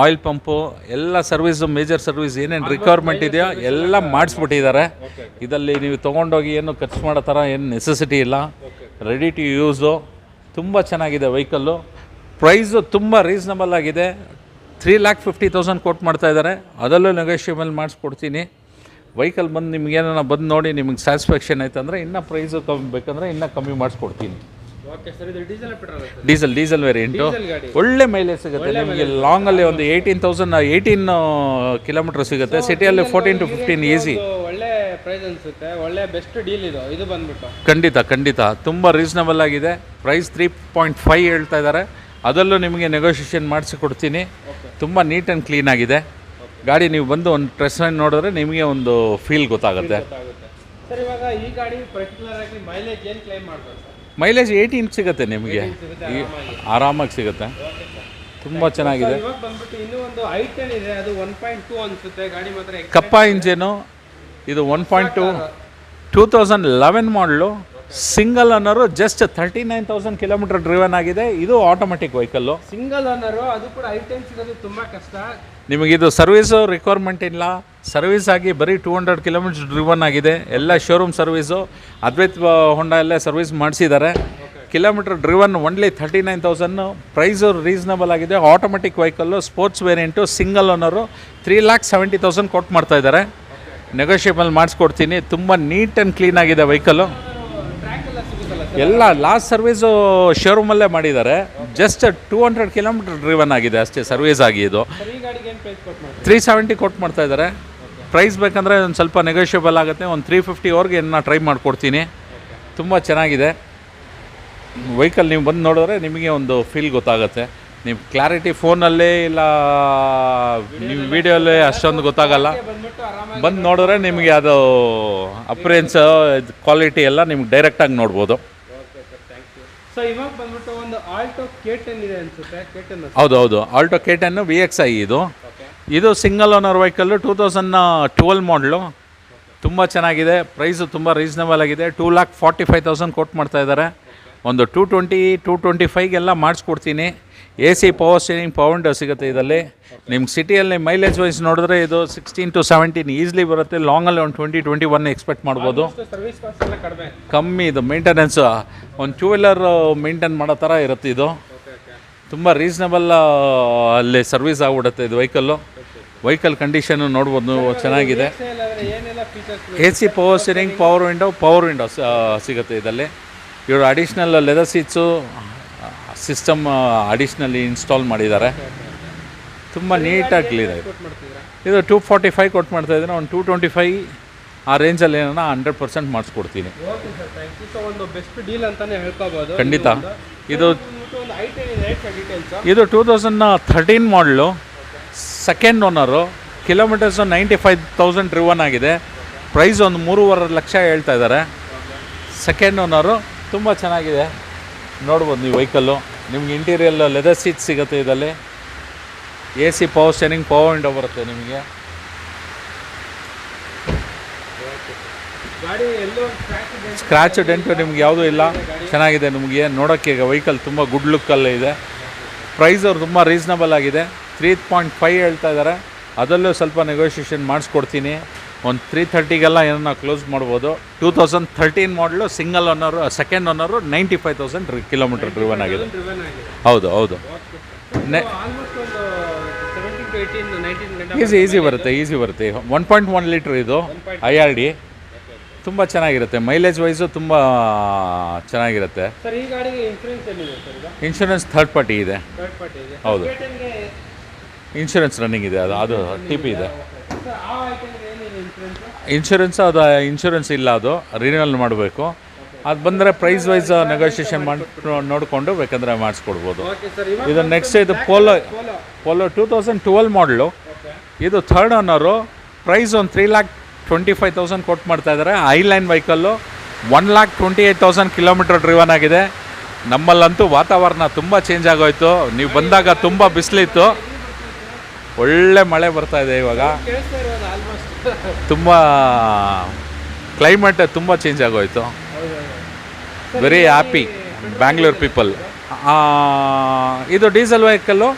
ಆಯಿಲ್ ಪಂಪು ಎಲ್ಲ ಸರ್ವಿಸು, ಮೇಜರ್ ಸರ್ವಿಸ್ ಏನೇನು ರಿಕ್ವೈರ್ಮೆಂಟ್ ಇದೆಯೋ ಎಲ್ಲ ಮಾಡಿಸ್ಬಿಟ್ಟಿದ್ದಾರೆ. ಇದರಲ್ಲಿ ನೀವು ತೊಗೊಂಡೋಗಿ ಏನು ಖರ್ಚು ಮಾಡೋ ಥರ ಏನು ನೆಸೆಸಿಟಿ ಇಲ್ಲ, ರೆಡಿ ಟು ಯೂಸು. ತುಂಬ ಚೆನ್ನಾಗಿದೆ ವೆಹಿಕಲ್ಲು. ಪ್ರೈಸು ತುಂಬ ರೀಸನಬಲ್ ಆಗಿದೆ. 3,50,000 ಕೊಟ್ಟು ಮಾಡ್ತಾಯಿದ್ದಾರೆ, ಅದರಲ್ಲೂ ನೆಗೋಷಿಯಬಲ್ ಮಾಡಿಸ್ಕೊಡ್ತೀನಿ. ವೆಹಿಕಲ್ ಬಂದು ನಿಮ್ಗೇನ ಬಂದು ನೋಡಿ ನಿಮಗೆ ಸ್ಯಾಟಿಸ್ಫ್ಯಾಕ್ಷನ್ ಆಯ್ತು ಅಂದರೆ ಇನ್ನೂ ಪ್ರೈಸು ಕಮ್ಮಿ ಬೇಕಂದರೆ ಇನ್ನೂ ಕಮ್ಮಿ ಮಾಡಿಸ್ಕೊಡ್ತೀನಿ. ಓಕೆ ಸರ್, ಇದು ಡೀಸೆಲ್ ವೇರಿಯಂಟು, ಒಳ್ಳೆ ಮೈಲೇಜ್ ಸಿಗುತ್ತೆ ನಿಮಗೆ. ಲಾಂಗಲ್ಲಿ ಒಂದು 18 ಕಿಲೋಮೀಟರ್ ಸಿಗುತ್ತೆ, ಸಿಟಿಯಲ್ಲಿ 14 to 15 ಈಸಿ. ಒಳ್ಳೆ ಪ್ರೈಸ್ ಅನಿಸುತ್ತೆ, ಒಳ್ಳೆ ಬೆಸ್ಟ್ ಡೀಲ್ ಇದು ಬಂದ್ಬಿಟ್ಟು. ಖಂಡಿತ ತುಂಬ ರೀಸನಬಲ್ ಆಗಿದೆ. ಪ್ರೈಸ್ 3.5 ಹೇಳ್ತಾ ಇದ್ದಾರೆ, ಅದರಲ್ಲೂ ನಿಮಗೆ ನೆಗೋಷಿಯೇಷನ್ ಮಾಡಿಸಿ ಕೊಡ್ತೀನಿ. ತುಂಬ ನೀಟ್ ಆ್ಯಂಡ್ ಕ್ಲೀನ್ ಆಗಿದೆ ಗಾಡಿ. ನೀವು ಬಂದು ಒಂದು ಟೆಸ್ಟ್ ರೈಡ್ ನೋಡಿದ್ರೆ ನಿಮಗೆ ಒಂದು ಫೀಲ್ ಗೊತ್ತಾಗುತ್ತೆ. ಸರ್, ಇವಾಗ ಈ ಗಾಡಿ ಪರ್ಟಿಕ್ಯುಲರ್ ಆಗಿ ಮೈಲೇಜ್ ಏನು ಕ್ಲೈಮ್ ಮಾಡ್ಬೋದು? ಮೈಲೇಜ್ 18 ಸಿಗುತ್ತೆ ನಿಮಗೆ, ಆರಾಮಾಗಿ ಸಿಗುತ್ತೆ. ತುಂಬ ಚೆನ್ನಾಗಿದೆ. ಇವಾಗ ಬಂದ್ಬಿಟ್ಟು ಇನ್ನೂ ಒಂದು i10 ಇದೆ, ಅದು 1.2 ಅನ್ಸುತ್ತೆ ಗಾಡಿ ಮಾತ್ರ. ಕಪ್ಪ ಇಂಜಿನು, ಇದು 1.2 2011 model, single owner, just 39,000 kilometre driven ಆಗಿದೆ. ಇದು ಆಟೋಮೆಟಿಕ್ ವೆಹಿಕಲ್ಲು, ಸಿಂಗಲ್ ಓನರು. ಅದು ಕೂಡ i10 ಸಿಗೋದು ತುಂಬ ಕಷ್ಟ. ನಿಮಗಿದು ಸರ್ವೀಸು ರಿಕ್ವೈರ್ಮೆಂಟ್ ಇಲ್ಲ. ಸರ್ವೀಸ್ ಆಗಿ ಬರೀ 200 ಕಿಲೋಮೀಟರ್ ಡ್ರಿವನ್ ಆಗಿದೆ. ಎಲ್ಲ ಶೋರೂಮ್ ಸರ್ವೀಸು, ಅದ್ವೈತ್ ಹೊಂಡ ಎಲ್ಲ ಸರ್ವೀಸ್ ಮಾಡಿಸಿದ್ದಾರೆ. Kilometre driven only 39,000. Price reasonable ಆಗಿದೆ. Automatic vehicle, sports variant, single owner. 3,70,000 ಕೊಟ್ಟು ಮಾಡ್ತಾಯಿದ್ದಾರೆ. ನೆಗೋಷಿಯಬಲ್ ಮಾಡಿಸ್ಕೊಡ್ತೀನಿ. ತುಂಬ ನೀಟ್ ಆ್ಯಂಡ್ ಕ್ಲೀನ್ ಆಗಿದೆ ವೆಹಿಕಲ್ಲು. ಎಲ್ಲ ಲಾಸ್ಟ್ ಸರ್ವೀಸು ಶೋರೂಮಲ್ಲೇ ಮಾಡಿದ್ದಾರೆ. ಜಸ್ಟ್ 200 ಕಿಲೋಮೀಟರ್ ಡ್ರಿವನ್ ಆಗಿದೆ ಅಷ್ಟೇ ಸರ್ವೀಸ್ ಆಗಿ. ಇದು 370 ಕೊಟ್ಟು ಮಾಡ್ತಾಯಿದ್ದಾರೆ. ಪ್ರೈಸ್ ಬೇಕಂದರೆ ಒಂದು ಸ್ವಲ್ಪ ನೆಗೋಷಿಯಬಲ್ ಆಗುತ್ತೆ. ಒಂದು 350 ನಾನು ಟ್ರೈ ಮಾಡಿಕೊಡ್ತೀನಿ. ತುಂಬ ಚೆನ್ನಾಗಿದೆ ವೆಹಿಕಲ್. ನೀವು ಬಂದು ನೋಡಿದ್ರೆ ನಿಮಗೆ ಒಂದು ಫೀಲ್ ಗೊತ್ತಾಗುತ್ತೆ. ನೀವು ಕ್ಲಾರಿಟಿ ಫೋನಲ್ಲೇ ಇಲ್ಲ ನೀವು ವಿಡಿಯೋಲ್ಲೇ ಅಷ್ಟೊಂದು ಗೊತ್ತಾಗಲ್ಲ. ಬಂದು ನೋಡಿದ್ರೆ ನಿಮಗೆ ಅದು ಅಪ್ರಿಯನ್ಸ್ ಕ್ವಾಲಿಟಿ ಎಲ್ಲ ನಿಮ್ಗೆ ಡೈರೆಕ್ಟಾಗಿ ನೋಡ್ಬೋದು. ಸೊ ಇವಾಗ ಬಂದ್ಬಿಟ್ಟು ಒಂದು ಆಲ್ಟೋ K10 ಇದೆ ಅನ್ಸುತ್ತೆ. ಹೌದು, ಆಲ್ಟೋ K10 VXi ಇದು ಸಿಂಗಲ್ ಓನರ್ ವೆಹಿಕಲ್ಲು, 2012 ಮಾಡಲು. ತುಂಬ ಚೆನ್ನಾಗಿದೆ. ಪ್ರೈಸು ತುಂಬ ರೀಸನಬಲ್ ಆಗಿದೆ. 2,45,000 ಕೊಟ್ಟು ಮಾಡ್ತಾಯಿದ್ದಾರೆ. ಒಂದು 220-225 ಮಾಡಿಸ್ಕೊಡ್ತೀನಿ. AC power steering, power window ಸಿಗುತ್ತೆ ಇದರಲ್ಲಿ. ನಿಮ್ಗೆ ಸಿಟಿಯಲ್ಲಿ ಮೈಲೇಜ್ ವೈಸ್ ನೋಡಿದ್ರೆ ಇದು 16 to 17 ಈಸಿಲಿ ಬರುತ್ತೆ. ಲಾಂಗಲ್ಲಿ ಒಂದು 20-21 ಎಕ್ಸ್ಪೆಕ್ಟ್ ಮಾಡ್ಬೋದು. ಕಮ್ಮಿ ಇದು ಮೇಂಟೆನೆನ್ಸು, ಒಂದು 2 ವೀಲರ್ ಮೇಂಟೈನ್ ಮಾಡೋ ಥರ ಇರುತ್ತೆ. ಇದು ತುಂಬ ರೀಸನಬಲ್ ಅಲ್ಲಿ ಸರ್ವಿಸ್ ಆಗಿಬಿಡುತ್ತೆ ಇದು ವೆಹಿಕಲ್ಲು. ವೆಹಿಕಲ್ ಕಂಡೀಷನ್ನು ನೋಡ್ಬೋದು, ಚೆನ್ನಾಗಿದೆ. AC power steering, power window ಸಿಗುತ್ತೆ ಇದರಲ್ಲಿ. ಇವರು additional leather seats system additionally install ಮಾಡಿದ್ದಾರೆ. ತುಂಬ ನೀಟಾಗಿ ಕ್ಲೀನ್ ಆಗಿದೆ. ಇದು 245 ಕೊಟ್ಟು ಮಾಡ್ತಾಯಿದ್ದೀನಿ. ಒಂದು 225 ಆ ರೇಂಜಲ್ಲಿ ಏನೋ 100% ಮಾಡಿಸ್ಕೊಡ್ತೀನಿ. ಖಂಡಿತ. ಇದು 2013 ಮಾಡಲು, ಸೆಕೆಂಡ್ ಓನರು. ಕಿಲೋಮೀಟರ್ಸು 95,000 ಡ್ರಿವನ್ ಆಗಿದೆ. ಪ್ರೈಸ್ ಒಂದು 3.5 ಲಕ್ಷ ಹೇಳ್ತಾ ಇದ್ದಾರೆ. Second owner. ತುಂಬ ಚೆನ್ನಾಗಿದೆ, ನೋಡ್ಬೋದು ನೀವು ವೆಹಿಕಲ್ಲು. ನಿಮ್ಗೆ ಇಂಟೀರಿಯಲ್ ಲೆದರ್ ಸೀಟ್ ಸಿಗುತ್ತೆ ಇದರಲ್ಲಿ. AC power steering, power window ಬರುತ್ತೆ ನಿಮಗೆ. ಸ್ಕ್ರ್ಯಾಚ್ ಡೆಂಟು ನಿಮ್ಗೆ ಯಾವುದೂ ಇಲ್ಲ, ಚೆನ್ನಾಗಿದೆ. ನಿಮಗೆ ನೋಡೋಕ್ಕೆ ವೆಹಿಕಲ್ ತುಂಬ ಗುಡ್ ಲುಕ್ಕಲ್ಲೇ ಇದೆ. ಪ್ರೈಸ್ ಅವ್ರು ತುಂಬ ರೀಸನಬಲ್ ಆಗಿದೆ. 3.5 ಹೇಳ್ತಾ ಇದ್ದಾರೆ. ಅದರಲ್ಲೂ ಸ್ವಲ್ಪ ನೆಗೋಷಿಯೇಷನ್ ಮಾಡಿಸ್ಕೊಡ್ತೀನಿ. ಒಂದು 330 ಏನನ್ನ ಕ್ಲೋಸ್ ಮಾಡ್ಬೋದು. 2013 ಮಾಡಲು, single owner, second owner, 95,000 kilometre driven ಆಗಿದೆ. ಹೌದು. ಈಸಿ ಬರುತ್ತೆ. 1.1 ಲೀಟ್ರ್ ಇದು IRD. ತುಂಬ ಚೆನ್ನಾಗಿರುತ್ತೆ. ಮೈಲೇಜ್ ವೈಸು ತುಂಬ ಚೆನ್ನಾಗಿರುತ್ತೆ. ಇನ್ಶೂರೆನ್ಸ್ ಥರ್ಡ್ ಪಾರ್ಟಿ ಇದೆ. ಹೌದು, ಇನ್ಶೂರೆನ್ಸ್ ರನ್ನಿಂಗ್ ಇದೆ. ಅದು TP ಇದೆ. ಇನ್ಶೂರೆನ್ಸ್ ಅದು ಇನ್ಶೂರೆನ್ಸ್ ಇಲ್ಲ, ಅದು ರಿನ್ಯೂವಲ್ ಮಾಡಬೇಕು. ಅದು ಬಂದರೆ ಪ್ರೈಸ್ ವೈಸ್ ನೆಗೋಷಿಯೇಷನ್ ಮಾಡಿ ನೋಡಿಕೊಂಡು ಬೇಕಂದರೆ ಮಾಡಿಸ್ಕೊಡ್ಬೋದು. ಇದು ನೆಕ್ಸ್ಟ್ ಇದು ಪೋಲೋ 2012 ಮಾಡಲು, ಇದು ಥರ್ಡ್ ಓನರು. ಪ್ರೈಸ್ ಒಂದು 3,25,000 ಕೊಟ್ಟು ಮಾಡ್ತಾಯಿದ್ದಾರೆ. ಐಲೈನ್ ವೆಹಿಕಲ್ಲು, 1,28,000 ಕಿಲೋಮೀಟರ್ ಡ್ರಿವನ್ ಆಗಿದೆ. ನಮ್ಮಲ್ಲಂತೂ ವಾತಾವರಣ ತುಂಬ ಚೇಂಜ್ ಆಗೋಯ್ತು. ನೀವು ಬಂದಾಗ ತುಂಬ ಬಿಸಿಲಿತ್ತು, ಒಳ್ಳೆ ಮಳೆ ಬರ್ತಾಯಿದೆ ಇವಾಗ. ತುಂಬ ಕ್ಲೈಮೇಟ್ ತುಂಬ ಚೇಂಜ್ ಆಗೋಯ್ತು. Very happy Bangalore people. ಇದು ಡೀಸೆಲ್ ವೆಹಿಕಲ್ಲು,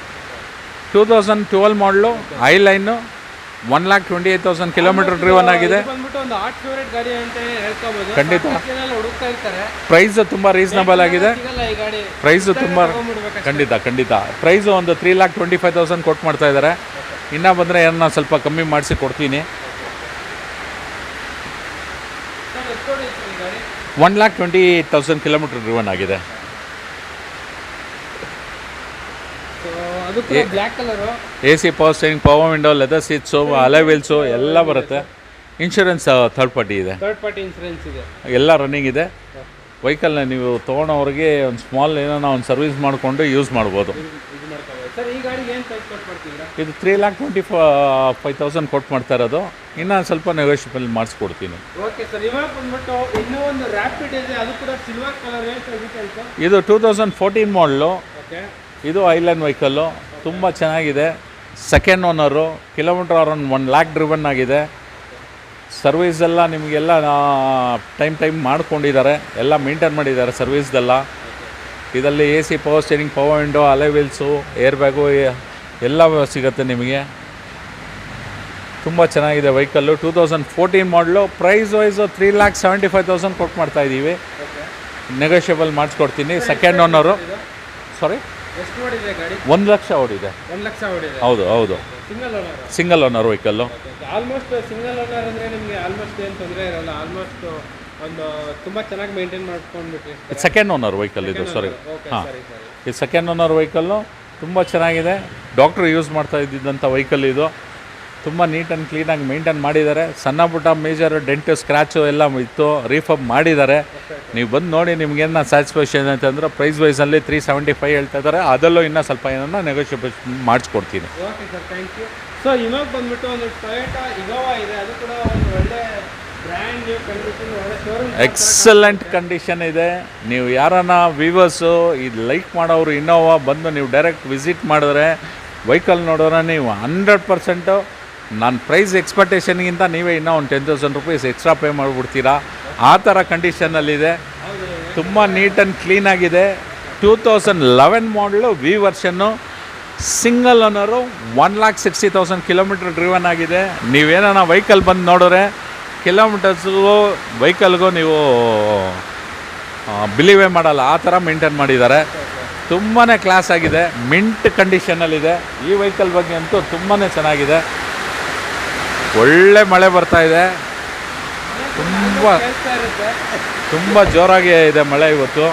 2012 ಮಾಡಲು, ಐಲೈನು, 1,28,000 ಕಿಲೋಮೀಟರ್ ಡ್ರಿವನ್ ಆಗಿದೆ. ಖಂಡಿತ ಪ್ರೈಸ್ ತುಂಬ ರೀಸನಬಲ್ ಆಗಿದೆ. ಪ್ರೈಸು ತುಂಬ ಖಂಡಿತ ಪ್ರೈಸು ಒಂದು 3,25,000 ಕೊಟ್ಟು ಮಾಡ್ತಾ ಇದ್ದಾರೆ. ಇನ್ನೂ ಬಂದರೆ ಏನನ್ನ ಸ್ವಲ್ಪ ಕಮ್ಮಿ ಮಾಡಿಸಿ ಕೊಡ್ತೀನಿ. 1,28,000 ಕಿಲೋಮೀಟರ್ ಡ್ರಿವನ್ ಆಗಿದೆ. AC power steering, power window, leather seats, alloy wheels ಎಲ್ಲ ಬರುತ್ತೆ. ಇನ್ಶೂರೆನ್ಸ್ ಥರ್ಡ್ ಪಾರ್ಟಿ ಇದೆ, ಎಲ್ಲ ರನ್ನಿಂಗ್ ಇದೆ. ವೆಹಿಕಲ್ನ ನೀವು ತೊಗೊಳೋವ್ರಿಗೆ ಒಂದು ಸ್ಮಾಲ್ ಏನೋ ಒಂದು ಸರ್ವಿಸ್ ಮಾಡಿಕೊಂಡು ಯೂಸ್ ಮಾಡ್ಬೋದು. ಇದು 3,25,000 ಕೊಟ್ಟು ಮಾಡ್ತಾ ಇರೋದು. ಇನ್ನೂ ಸ್ವಲ್ಪ ನೆಗೋಷಿಯಬಲ್ ಮಾಡಿಸ್ಕೊಡ್ತೀನಿ. ಇದು 2014 ಮಾಡಲು, ಇದು ಐಲ್ಯಾಂಡ್ ವೆಹಿಕಲ್ಲು, ತುಂಬ ಚೆನ್ನಾಗಿದೆ. Second owner, kilometre around 1,00,000 driven ಆಗಿದೆ. ಸರ್ವೀಸ್ ಎಲ್ಲ ನಿಮಗೆಲ್ಲ ಟೈಮ್ ಮಾಡ್ಕೊಂಡಿದ್ದಾರೆ, ಎಲ್ಲ ಮೇಂಟೈನ್ ಮಾಡಿದ್ದಾರೆ ಸರ್ವೀಸ್ದೆಲ್ಲ. ಇದರಲ್ಲಿ AC power steering, power window, alloy wheels, air bag ಎಲ್ಲ ಸಿಗುತ್ತೆ ನಿಮಗೆ. ತುಂಬ ಚೆನ್ನಾಗಿದೆ ವೆಹಿಕಲ್ಲು. 2014 ಮಾಡಲು. ಪ್ರೈಸ್ ವೈಸು 3,75,000 ಕೊಟ್ಟು ಮಾಡ್ತಾಯಿದ್ದೀವಿ. ನೆಗೋಷಿಯಬಲ್ ಮಾಡಿಸ್ಕೊಡ್ತೀನಿ. Second owner. ಸಾರಿ, 1 ಲಕ್ಷ ಓಡಿದೆ. ಹೌದು single owner vehicle. Almost single owner ಅಂದರೆ ನಿಮಗೆ ಆಲ್ಮೋಸ್ಟ್ ಏನು ತೊಂದರೆ ಇರಲ್ಲ. ಆಲ್ಮೋಸ್ಟ್ ಒಂದು ತುಂಬ ಚೆನ್ನಾಗಿ ಮೇಂಟೈನ್ ಮಾಡ್ಕೊಂಡ್ಬಿಟ್ರಿ. ಸೆಕೆಂಡ್ ಓನರ್ ವೆಹಿಕಲ್ ಇದು. ಸಾರಿ, ಹಾಂ, ಇದು ಸೆಕೆಂಡ್ ಓನರ್ ವೆಹಿಕಲ್ಲು. ತುಂಬ ಚೆನ್ನಾಗಿದೆ. ಡಾಕ್ಟ್ರು ಯೂಸ್ ಮಾಡ್ತಾ ಇದ್ದಿದ್ದಂಥ ವೆಹಿಕಲ್ ಇದು. ತುಂಬ ನೀಟ್ ಆ್ಯಂಡ್ ಕ್ಲೀನಾಗಿ ಮೇಂಟೈನ್ ಮಾಡಿದ್ದಾರೆ. ಸಣ್ಣ ಪುಟ್ಟ ಮೇಜರ್ ಡೆಂಟು, ಸ್ಕ್ರ್ಯಾಚು ಎಲ್ಲ ಇತ್ತು, ರೀಫಬ್ ಮಾಡಿದ್ದಾರೆ. ನೀವು ಬಂದು ನೋಡಿ, ನಿಮಗೇನು ಸ್ಯಾಟಿಸ್ಫ್ಯಾಕ್ಷನ್ ಅಂತಂದರೆ ಪ್ರೈಸ್ ವೈಸಲ್ಲಿ 375 ಹೇಳ್ತಾ ಇದ್ದಾರೆ. ಅದರಲ್ಲೂ ಇನ್ನೂ ಸ್ವಲ್ಪ ಏನನ್ನ ನೆಗೋಷಿಯೇಬಲ್ ಮಾಡಿಸ್ಕೊಡ್ತೀನಿ. Okay sir, thank you. So ಇವಾಗ ಬಂದುಬಿಟ್ಟು ಒಂದು ಟೊಯೋಟಾ ಇನೋವಾ ಇದೆ. ಅದು ಕೂಡ ಒಂದು ಒಳ್ಳೆ ಬ್ರ್ಯಾಂಡ್ ನ್ಯೂ ಕಂಡೀಷನ್, ಒಳ್ಳೆ ಶೋರೂಮ್, ಎಕ್ಸಲೆಂಟ್ ಕಂಡೀಷನ್ ಇದೆ. ನೀವು ಯಾರನ್ನ ವ್ಯೂವರ್ಸು ಇದು ಲೈಕ್ ಮಾಡೋರು ಇನೋವಾ ಬಂದು ನೀವು ಡೈರೆಕ್ಟ್ ವಿಸಿಟ್ ಮಾಡಿದ್ರೆ ವೆಹಿಕಲ್ ನೋಡೋರೆ ನೀವು 100% ನಾನು ಪ್ರೈಸ್ ಎಕ್ಸ್ಪೆಕ್ಟೇಷನ್ಗಿಂತ ನೀವೇ ಇನ್ನೂ ಒಂದು 10,000 ರೂಪೀಸ್ ಎಕ್ಸ್ಟ್ರಾ ಪೇ ಮಾಡಿಬಿಡ್ತೀರಾ. ಆ ಥರ ಕಂಡೀಷನಲ್ಲಿದೆ. ತುಂಬ ನೀಟ್ ಆ್ಯಂಡ್ ಕ್ಲೀನಾಗಿದೆ. 2011 model, V version, single owner, 1,60,000 kilometre driven ಆಗಿದೆ. ನೀವೇನ ವೆಹಿಕಲ್ ಬಂದು ನೋಡಿದ್ರೆ ಕಿಲೋಮೀಟರ್ಸ್ಗೂ ವೆಹಿಕಲ್ಗೂ ನೀವು ಬಿಲೀವೇ ಮಾಡಲ್ಲ, ಆ ಥರ ಮೇಂಟೈನ್ ಮಾಡಿದ್ದಾರೆ. ತುಂಬಾ ಕ್ಲಾಸ್ ಆಗಿದೆ. ಮಿಂಟ್ ಕಂಡೀಷನಲ್ಲಿದೆ. ಈ ವೆಹಿಕಲ್ ಬಗ್ಗೆ ಅಂತೂ ತುಂಬಾ ಚೆನ್ನಾಗಿದೆ. ಒಳ್ಳೆ ಮಳೆ ಬರ್ತಾಯಿದೆ. ತುಂಬ ಜೋರಾಗಿ ಇದೆ ಮಳೆ ಇವತ್ತು.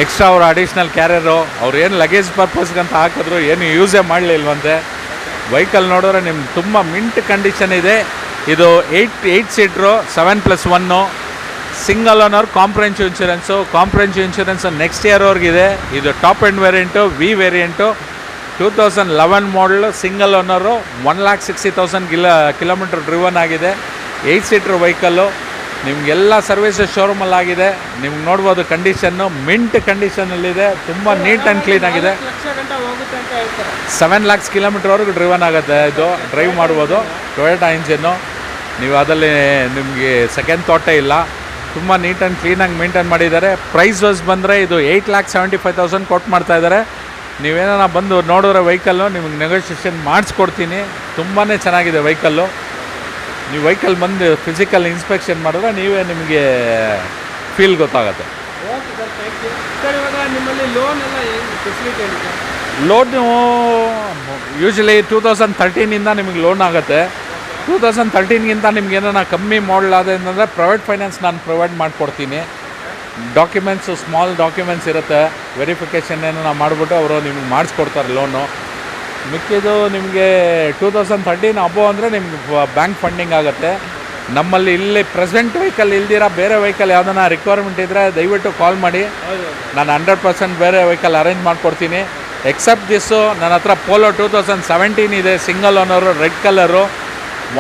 ಎಕ್ಸ್ಟ್ರಾ ಅವರು ಅಡಿಷ್ನಲ್ ಕ್ಯಾರಿಯರು ಅವ್ರು ಏನು ಲಗೇಜ್ ಪರ್ಪಸ್ಗಂತ ಹಾಕಿದ್ರು, ಏನು ಯೂಸೇ ಮಾಡಲಿಲ್ವಂತೆ. ವೆಹಿಕಲ್ ನೋಡಿದ್ರೆ ನಿಮ್ಗೆ ತುಂಬ ಮಿಂಟ್ ಕಂಡೀಷನ್ ಇದೆ. ಇದು 8 seater, 7+1, single owner, comprehensive insurance next ಇಯರ್ವರೆಗಿದೆ. ಇದು top end variant, V variant, 2011 model, single owner, 1,60,000 kilometre driven ಆಗಿದೆ. 8 ಸೀಟ್ರ್ ವೆಹಿಕಲ್ಲು. ನಿಮಗೆಲ್ಲ ಸರ್ವಿಸಸ್ ಶೋರೂಮಲ್ಲಾಗಿದೆ. ನಿಮ್ಗೆ ನೋಡ್ಬೋದು ಕಂಡೀಷನ್ನು ಮಿಂಟ್ ಕಂಡೀಷನಲ್ಲಿದೆ. ತುಂಬ ನೀಟ್ ಆ್ಯಂಡ್ ಕ್ಲೀನ್ ಆಗಿದೆ. 7 lakhs ಕಿಲೋಮೀಟ್ರ್ವರೆಗೂ ಡ್ರಿವನ್ ಆಗುತ್ತೆ. ಇದು ಡ್ರೈವ್ ಮಾಡ್ಬೋದು. Toyota engine. ನೀವು ಅದರಲ್ಲಿ ನಿಮಗೆ ಸೆಕೆಂಡ್ ಥಾಟೇ ಇಲ್ಲ. ತುಂಬ ನೀಟ್ ಆ್ಯಂಡ್ ಕ್ಲೀನಾಗಿ ಮೇಂಟೈನ್ ಮಾಡಿದ್ದಾರೆ. ಪ್ರೈಸ್ ವೈಸ್ ಬಂದರೆ ಇದು 8,75,000 ಕೊಟ್ಟು ಮಾಡ್ತಾಯಿದ್ದಾರೆ. ನೀವೇನ ಬಂದು ನೋಡಿದ್ರೆ ವೆಹಿಕಲ್ಲು ನಿಮಗೆ ನೆಗೋಷಿಯೇಷನ್ ಮಾಡಿಸ್ಕೊಡ್ತೀನಿ. ತುಂಬಾ ಚೆನ್ನಾಗಿದೆ ವೆಹಿಕಲ್ಲು. ನೀವು ವೆಹಿಕಲ್ ಬಂದು ಫಿಸಿಕಲ್ ಇನ್ಸ್ಪೆಕ್ಷನ್ ಮಾಡಿದ್ರೆ ನೀವೇ ನಿಮಗೆ ಫೀಲ್ ಗೊತ್ತಾಗುತ್ತೆ. Okay sir, thank you. Sir, ಇವಾಗ ನಿಮ್ಮಲ್ಲಿ ಲೋನ್ ಎಲ್ಲ ಏನು ಫೆಸಿಲಿಟಿ ಏನಿದೆ? ಲೋನು ಯೂಶ್ವಲಿ 2013ಇಂದ ನಿಮಗೆ ಲೋನ್ ಆಗುತ್ತೆ. 2013ಗಿಂತ ನಿಮ್ಗೆ ಏನಾರ ಕಮ್ಮಿ ಮಾಡಲ್ ಆದ್ರೆ ಪ್ರೈವೇಟ್ ಫೈನಾನ್ಸ್ ನಾನು ಪ್ರೊವೈಡ್ ಮಾಡಿಕೊಡ್ತೀನಿ. ಡಾಕ್ಯುಮೆಂಟ್ಸು, ಸ್ಮಾಲ್ ಡಾಕ್ಯುಮೆಂಟ್ಸ್ ಇರುತ್ತೆ, ವೆರಿಫಿಕೇಷನ್ ಏನೋ ಮಾಡಿಬಿಟ್ಟು ಅವರು ನಿಮಗೆ ಮಾಡಿಸ್ಕೊಡ್ತಾರೆ ಲೋನು. ಮಿಕ್ಕಿದು ನಿಮಗೆ 2013 ಅಬೋ ಅಂದರೆ ನಿಮ್ಗೆ ಬ್ಯಾಂಕ್ ಫಂಡಿಂಗ್ ಆಗುತ್ತೆ. ನಮ್ಮಲ್ಲಿ ಇಲ್ಲಿ ಪ್ರೆಸೆಂಟ್ ವೆಹಿಕಲ್ ಇಲ್ದಿರ ಬೇರೆ ವೆಹಿಕಲ್ ಯಾವುದನ್ನ ರಿಕ್ವೈರ್ಮೆಂಟ್ ಇದ್ದರೆ ದಯವಿಟ್ಟು ಕಾಲ್ ಮಾಡಿ, ನಾನು 100% ಬೇರೆ ವೆಹಿಕಲ್ ಅರೇಂಜ್ ಮಾಡಿಕೊಡ್ತೀನಿ. ಎಕ್ಸೆಪ್ಟ್ ದಿಸ್ಸು ನನ್ನ ಹತ್ರ ಪೋಲೋ 2017 ಇದೆ, single owner, red colour,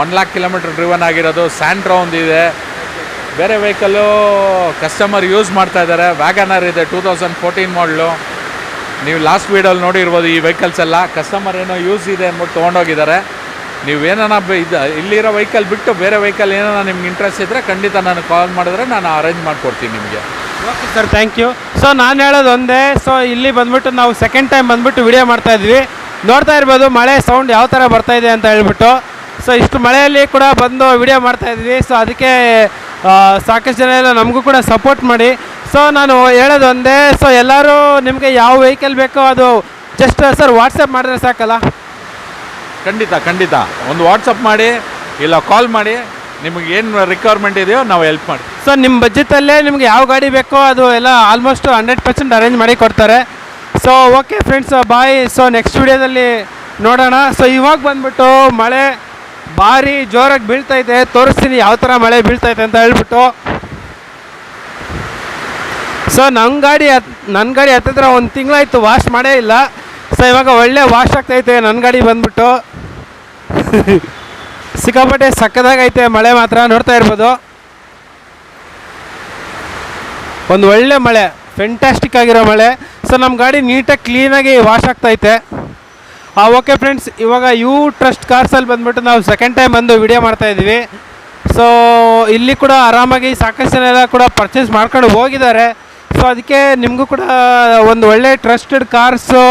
1 lakh kilometre driven ಆಗಿರೋದು. ಸ್ಯಾಂಟ್ರೋ ಒಂದಿದೆ. ಬೇರೆ ವೆಹಿಕಲ್ಲು ಕಸ್ಟಮರ್ ಯೂಸ್ ಮಾಡ್ತಾ ಇದ್ದಾರೆ. ವ್ಯಾಗನರ್ ಇದೆ 2014 ಮಾಡಲು. ನೀವು ಲಾಸ್ಟ್ ವೀಡಿಯೋಲ್ಲಿ ನೋಡಿರ್ಬೋದು. ಈ ವೆಹಿಕಲ್ಸ್ ಎಲ್ಲ ಕಸ್ಟಮರ್ ಏನೋ ಯೂಸ್ ಇದೆ ಅಂದ್ಬಿಟ್ಟು ತೊಗೊಂಡೋಗಿದ್ದಾರೆ. ನೀವೇನ ಇಲ್ಲಿರೋ ವೆಹಿಕಲ್ ಬಿಟ್ಟು ಬೇರೆ ವೆಹಿಕಲ್ ಏನೋ ನಿಮ್ಗೆ ಇಂಟ್ರೆಸ್ಟ್ ಇದ್ದರೆ ಖಂಡಿತ ನಾನು ಕಾಲ್ ಮಾಡಿದ್ರೆ ನಾನು ಅರೇಂಜ್ ಮಾಡಿಕೊಡ್ತೀನಿ ನಿಮಗೆ. Okay sir, thank you. So ನಾನು ಹೇಳೋದು ಒಂದೇ, ಸೊ ಇಲ್ಲಿ ಬಂದ್ಬಿಟ್ಟು ನಾವು ಸೆಕೆಂಡ್ ಟೈಮ್ ಬಂದ್ಬಿಟ್ಟು ವಿಡಿಯೋ ಮಾಡ್ತಾಯಿದ್ವಿ. ನೋಡ್ತಾ ಇರ್ಬೋದು ಮಳೆ ಸೌಂಡ್ ಯಾವ ಥರ ಬರ್ತಾಯಿದೆ ಅಂತ ಹೇಳ್ಬಿಟ್ಟು. ಸೊ ಇಷ್ಟು ಮಳೆಯಲ್ಲಿ ಕೂಡ ಬಂದು ವಿಡಿಯೋ ಮಾಡ್ತಾಯಿದ್ವಿ. ಸೊ ಅದಕ್ಕೆ ಸಾಕಷ್ಟು ಜನ ಎಲ್ಲ ನಮಗೂ ಕೂಡ ಸಪೋರ್ಟ್ ಮಾಡಿ. ಸೊ ನಾನು ಹೇಳೋದು ಒಂದೇ, ಸೊ ಎಲ್ಲರೂ ನಿಮಗೆ ಯಾವ ವೆಹಿಕಲ್ ಬೇಕೋ ಅದು ಜಸ್ಟ್ ಸರ್ ವಾಟ್ಸಪ್ ಮಾಡಿದ್ರೆ ಸಾಕಲ್ಲ? ಖಂಡಿತ ಒಂದು ವಾಟ್ಸಪ್ ಮಾಡಿ ಇಲ್ಲ ಕಾಲ್ ಮಾಡಿ, ನಿಮಗೆ ಏನು ರಿಕ್ವೈರ್ಮೆಂಟ್ ಇದೆಯೋ ನಾವು ಹೆಲ್ಪ್ ಮಾಡಿ. ಸೊ ನಿಮ್ಮ ಬಜೆಟಲ್ಲೇ ನಿಮಗೆ ಯಾವ ಗಾಡಿ ಬೇಕೋ ಅದು ಎಲ್ಲ ಆಲ್ಮೋಸ್ಟ್ 100% ಅರೇಂಜ್ ಮಾಡಿ ಕೊಡ್ತಾರೆ. ಸೊ ಓಕೆ ಫ್ರೆಂಡ್ಸ್, ಬಾಯ್. ಸೊ ನೆಕ್ಸ್ಟ್ ವಿಡಿಯೋದಲ್ಲಿ ನೋಡೋಣ. ಸೊ ಇವಾಗ ಬಂದ್ಬಿಟ್ಟು ಮಳೆ ಭಾರಿ ಜೋರಾಗಿ ಬೀಳ್ತೈತೆ, ತೋರಿಸ್ತೀನಿ ಯಾವ ಥರ ಮಳೆ ಬೀಳ್ತೈತೆ ಅಂತ ಹೇಳ್ಬಿಟ್ಟು. ಸೊ ನನ್ನ ಗಾಡಿ ಹತ್ತಿರ 1 ತಿಂಗಳಾಯಿತು ವಾಶ್ ಮಾಡೇ ಇಲ್ಲ. ಸೊ ಇವಾಗ ಒಳ್ಳೆ ವಾಶ್ ಆಗ್ತೈತೆ ನನ್ನ ಗಾಡಿ ಬಂದ್ಬಿಟ್ಟು. ಸಿಕ್ಕಾಪಟ್ಟೆ ಸಕ್ಕದಾಗೈತೆ ಮಳೆ ಮಾತ್ರ, ನೋಡ್ತಾ ಇರ್ಬೋದು. ಒಂದು ಒಳ್ಳೆ ಮಳೆ, ಫೆಂಟಾಸ್ಟಿಕ್ ಆಗಿರೋ ಮಳೆ. ಸೊ ನಮ್ಮ ಗಾಡಿ ನೀಟಾಗಿ ಕ್ಲೀನಾಗಿ ವಾಶ್ ಆಗ್ತೈತೆ. ಓಕೆ ಫ್ರೆಂಡ್ಸ್, ಇವಾಗ ಯು ಟ್ರಸ್ಟ್ ಕಾರ್ಸಲ್ಲಿ ಬಂದ್ಬಿಟ್ಟು ನಾವು ಸೆಕೆಂಡ್ ಟೈಮ್ ಬಂದು ವಿಡಿಯೋ ಮಾಡ್ತಾಯಿದ್ವಿ. ಸೊ ಇಲ್ಲಿ ಕೂಡ ಆರಾಮಾಗಿ ಸಾಕಷ್ಟು ಜನ ಎಲ್ಲ ಕೂಡ ಪರ್ಚೇಸ್ ಮಾಡ್ಕೊಂಡು ಹೋಗಿದ್ದಾರೆ. ಸೊ ಅದಕ್ಕೆ ನಿಮಗೂ ಕೂಡ ಒಂದು ಒಳ್ಳೆ ಟ್ರಸ್ಟೆಡ್ ಕಾರ್ಸು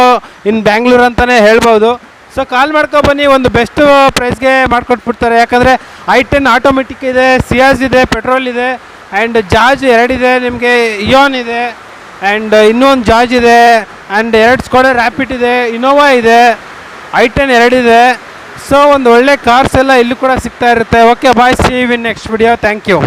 ಇನ್ ಬ್ಯಾಂಗ್ಳೂರು ಅಂತಲೇ ಹೇಳ್ಬೋದು. ಸೊ ಕಾಲ್ ಮಾಡ್ಕೊಬನ್ನಿ, ಒಂದು ಬೆಸ್ಟ್ ಪ್ರೈಸ್ಗೆ ಮಾಡಿಕೊಟ್ಬಿಡ್ತಾರೆ. ಯಾಕಂದರೆ i10 ಆಟೋಮೆಟಿಕ್ ಇದೆ, ಸಿಯಾಸ್ ಇದೆ, ಪೆಟ್ರೋಲ್ ಇದೆ, ಆ್ಯಂಡ್ ಜಾಜ್ 2 ಇದೆ, ನಿಮಗೆ ಇಯಾನ್ ಇದೆ, ಆ್ಯಂಡ್ ಇನ್ನೊಂದು ಜಾಜ್ ಇದೆ, ಆ್ಯಂಡ್ 2 ಸ್ಕೋಡಾ ರ್ಯಾಪಿಡ್ ಇದೆ, ಇನೋವಾ ಇದೆ, i10 2 ಇದೆ. ಸೊ ಒಂದು ಒಳ್ಳೆ ಕಾರ್ಸ್ ಎಲ್ಲ ಇಲ್ಲೂ ಕೂಡ ಸಿಗ್ತಾ ಇರುತ್ತೆ. Okay bye, see you in next video. Thank you.